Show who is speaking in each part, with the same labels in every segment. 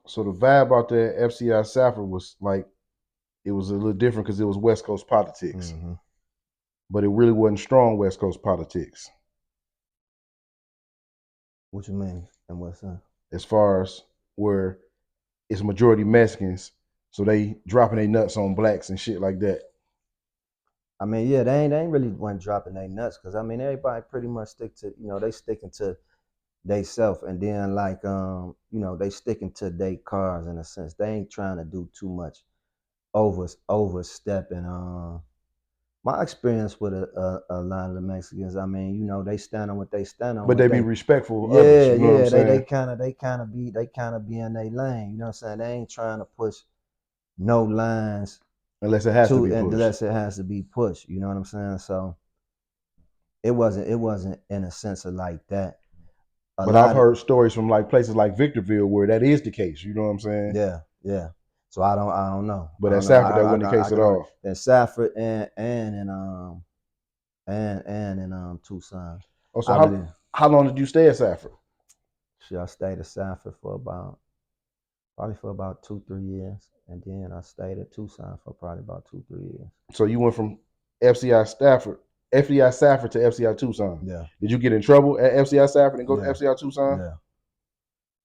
Speaker 1: So the vibe out there at FCI Safford was like it was a little different because it was West Coast politics, but it really wasn't strong West Coast politics.
Speaker 2: What you mean? And what's that?
Speaker 1: As far as where it's majority Mexicans, so they dropping their nuts on blacks and shit like that.
Speaker 2: I mean, yeah, they ain't really one dropping their nuts because I mean everybody pretty much stick to they sticking to they self and then like they sticking to their cars in a sense. They ain't trying to do too much overstepping. My experience with a lot of the Mexicans, I mean, they stand on what they stand on.
Speaker 1: But
Speaker 2: What
Speaker 1: they be
Speaker 2: they,
Speaker 1: respectful of others.
Speaker 2: yeah,
Speaker 1: You know what I'm
Speaker 2: yeah, they
Speaker 1: saying?
Speaker 2: kind of be in their lane. You know what I'm saying? They ain't trying to push no lines
Speaker 1: Unless it has to
Speaker 2: to
Speaker 1: be pushed.
Speaker 2: unless it has to be pushed. You know what I'm saying? So it wasn't in a sense of like that. A
Speaker 1: But I've
Speaker 2: lot of
Speaker 1: heard stories from like places like Victorville where that is the case. You know what I'm saying?
Speaker 2: yeah, yeah. So I don't know.
Speaker 1: But
Speaker 2: I
Speaker 1: at
Speaker 2: don't know.
Speaker 1: Safford, that wasn't the
Speaker 2: I
Speaker 1: case at
Speaker 2: can only
Speaker 1: all.
Speaker 2: in Safford and in Tucson.
Speaker 1: Oh, so
Speaker 2: I really
Speaker 1: how long did you stay at Safford?
Speaker 2: I stayed at Safford for probably for about 2-3 years, and then I stayed at Tucson for probably about 2-3 years.
Speaker 1: So you went from FCI Stafford, FCI Safford to FCI Tucson.
Speaker 2: Yeah,
Speaker 1: Did you get in trouble at FCI Safford and go to
Speaker 2: yeah,
Speaker 1: FCI Tucson?
Speaker 2: yeah,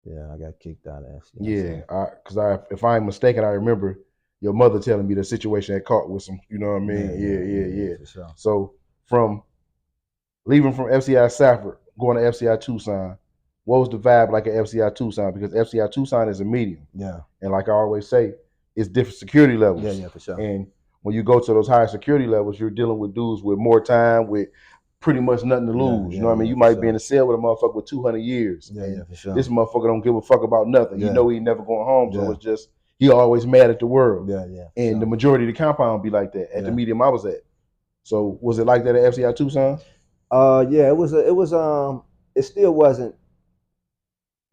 Speaker 2: yeah. I got kicked out of FCI
Speaker 1: Yeah,
Speaker 2: Safford.
Speaker 1: because if I'm mistaken, I remember your mother telling me the situation had caught with some. You know what I mean?
Speaker 2: Yeah,
Speaker 1: Yeah,
Speaker 2: yeah,
Speaker 1: yeah,
Speaker 2: yeah, yeah,
Speaker 1: yeah.
Speaker 2: for sure.
Speaker 1: So from leaving from FCI Safford, going to FCI Tucson, what was the vibe like at FCI Tucson? Because FCI Tucson is a medium.
Speaker 2: Yeah,
Speaker 1: And like I always say, it's different security
Speaker 2: yeah,
Speaker 1: levels.
Speaker 2: yeah, for sure.
Speaker 1: And when you go to those higher security levels, you're dealing with dudes with more time, with pretty much nothing to
Speaker 2: Yeah,
Speaker 1: lose. You
Speaker 2: yeah,
Speaker 1: know what I mean?
Speaker 2: yeah,
Speaker 1: You
Speaker 2: for
Speaker 1: might be in
Speaker 2: sure.
Speaker 1: a cell with a motherfucker with 200 years.
Speaker 2: Yeah, yeah,
Speaker 1: And
Speaker 2: for sure.
Speaker 1: this motherfucker don't give a fuck about nothing. He
Speaker 2: Yeah,
Speaker 1: know he never going home. So
Speaker 2: yeah,
Speaker 1: it's just, he always mad at the world.
Speaker 2: yeah, yeah, for
Speaker 1: And the
Speaker 2: sure.
Speaker 1: majority of the compound be like that at the
Speaker 2: Yeah.
Speaker 1: medium I was at. So was it like that at FCI Tucson?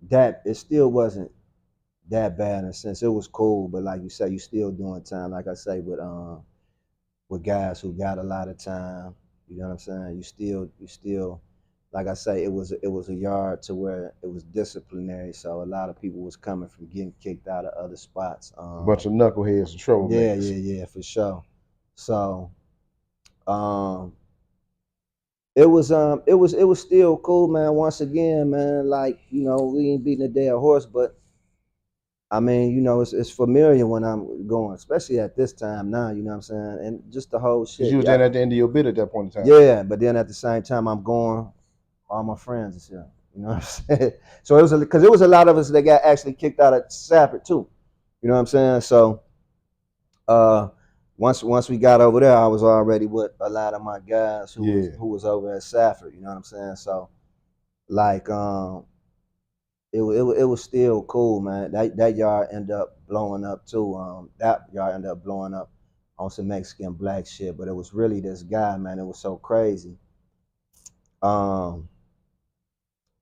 Speaker 2: Yeah, it still wasn't that bad in a sense. It was cool, but like you say, you still doing time. Like I say, with guys who got a lot of time. You know what I'm saying? You still, like I say, it was a yard to where it was disciplinary. So a lot of people was coming from getting kicked out of other spots.
Speaker 1: A bunch of knuckleheads and
Speaker 2: Yeah,
Speaker 1: troublemakers.
Speaker 2: yeah, yeah, for sure. So um, it was still cool, man. Once again, man, like we ain't beating a dead horse, but I mean, it's familiar when I'm going, especially at this time now. You know what I'm saying? And just the whole
Speaker 1: Because
Speaker 2: shit,
Speaker 1: you was
Speaker 2: yeah,
Speaker 1: then at the end of your bid at that point in time.
Speaker 2: yeah. But then at the same time, I'm going, all my friends and shit. You know what I'm saying? So because it was a lot of us that got actually kicked out of Safford too. You know what I'm saying? So uh, once we got over there, I was already with a lot of my guys who was
Speaker 1: Yeah.
Speaker 2: who was over at Safford. You know what I'm saying? So like it was still cool, man. That yard ended up blowing up too. That yard ended up blowing up on some Mexican black shit, but it was really this guy, man. It was so crazy. Um,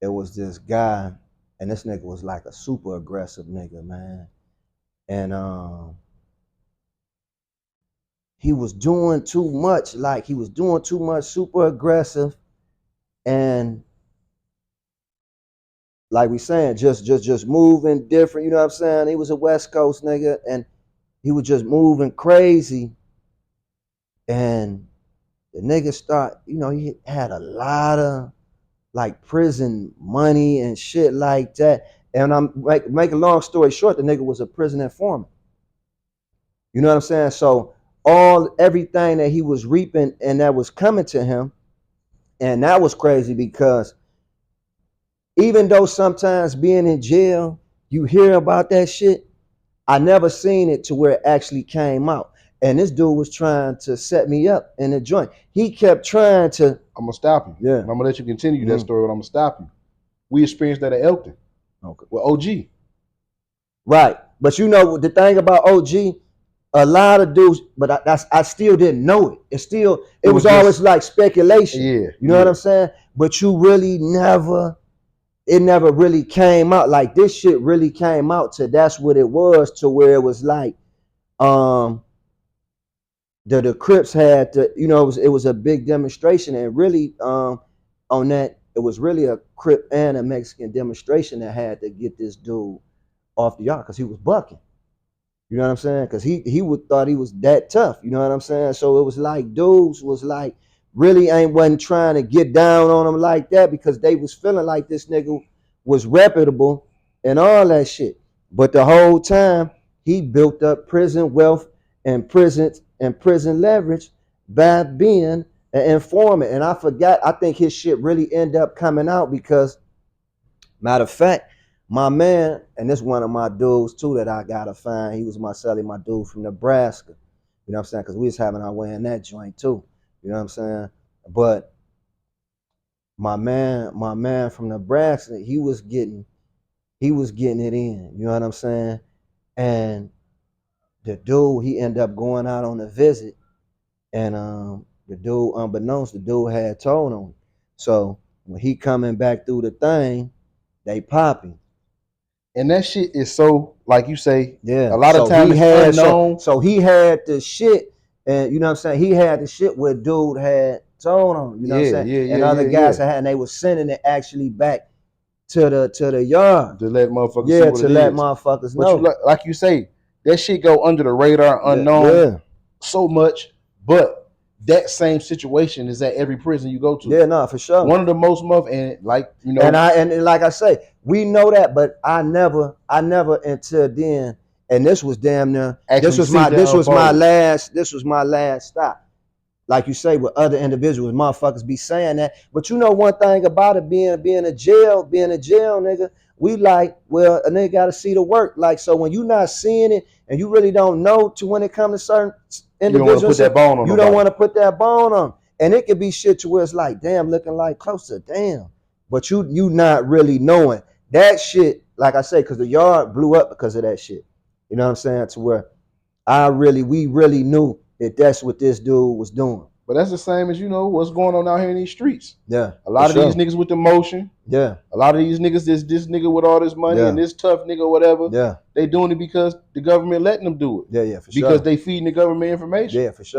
Speaker 2: it was this guy, and this nigga was like a super aggressive nigga, man. And he was doing too much, like he was doing too much, super aggressive, and like we saying, just moving different. You know what I'm saying? He was a West Coast nigga, and he was just moving crazy. And the nigga he had a lot of like prison money and shit like that. And I'm make a long story short, the nigga was a prison informant. You know what I'm saying? So everything that he was reaping and that was coming to him, and that was crazy because even though sometimes being in jail, you hear about that shit, I never seen it to where it actually came out. And this dude was trying to set me up in the joint. He kept trying to.
Speaker 1: I'm gonna stop you.
Speaker 2: Yeah.
Speaker 1: And I'm gonna let you continue that story, but I'm gonna stop you. We experienced that at Elkton.
Speaker 2: Okay.
Speaker 1: With OG.
Speaker 2: Right. But the thing about OG, a lot of dudes, but I still didn't know it. It was always like speculation.
Speaker 1: Yeah.
Speaker 2: You know what I'm saying? But you really it never really came out. Like this shit really came out to that's what it was, to where it was like the Crips had to, it was a big demonstration, and really on that it was really a Crip and a Mexican demonstration that had to get this dude off the yard because he was bucking. You know what I'm saying? Because he would thought he was that tough. You know what I'm saying? So it was like dudes was like really wasn't trying to get down on him like that because they was feeling like this nigga was reputable and all that shit. But the whole time he built up prison wealth and prison leverage by being an informant. And I forgot, I think his shit really ended up coming out because, matter of fact, my man, and this one of my dudes too that I gotta find. He was my dude from Nebraska. You know what I'm saying? Because we was having our way in that joint too. You know what I'm saying? But my man from Nebraska, he was getting it in. You know what I'm saying? And the dude, he ended up going out on a visit, and the dude, unbeknownst, the dude had told on him. So when he coming back through the thing, they popping.
Speaker 1: And that shit is so, like you say,
Speaker 2: yeah.
Speaker 1: A lot of times it's unknown.
Speaker 2: So he had the shit, and you know what I'm saying. He had the shit where dude had told on him. You know what I'm saying. And other guys had, and they was sending it actually back to the yard
Speaker 1: to let motherfuckers
Speaker 2: see
Speaker 1: what
Speaker 2: to
Speaker 1: it
Speaker 2: let
Speaker 1: is.
Speaker 2: motherfuckers
Speaker 1: But
Speaker 2: know.
Speaker 1: like you say, that shit go under the radar, unknown, so much. But that same situation is at every prison you go to.
Speaker 2: Yeah, no, for sure.
Speaker 1: One of the most and like you know,
Speaker 2: and like I say, we know that, but I never until then. And this was damn near. This was my last stop. Like you say, with other individuals, motherfuckers be saying that. But you know one thing about it, being a jail nigga, we like, well, a nigga gotta see the work. Like, so when you not seeing it and you really don't know to when it comes to certain individuals,
Speaker 1: you don't
Speaker 2: want to put that bone on. And it could be shit to where it's like, damn, looking like closer, damn. But you not really knowing that shit, like I say, because the yard blew up because of that shit. You know what I'm saying? To where we really knew that that's what this dude was doing.
Speaker 1: But that's the same as, you know, what's going on out here in these streets.
Speaker 2: Yeah.
Speaker 1: A lot of these niggas with the motion.
Speaker 2: Yeah.
Speaker 1: A lot of these niggas, this nigga with all this money and this tough nigga, whatever.
Speaker 2: Yeah.
Speaker 1: They doing it because the government letting them do it.
Speaker 2: Yeah, for sure.
Speaker 1: Because they feeding the government information.
Speaker 2: Yeah, for sure.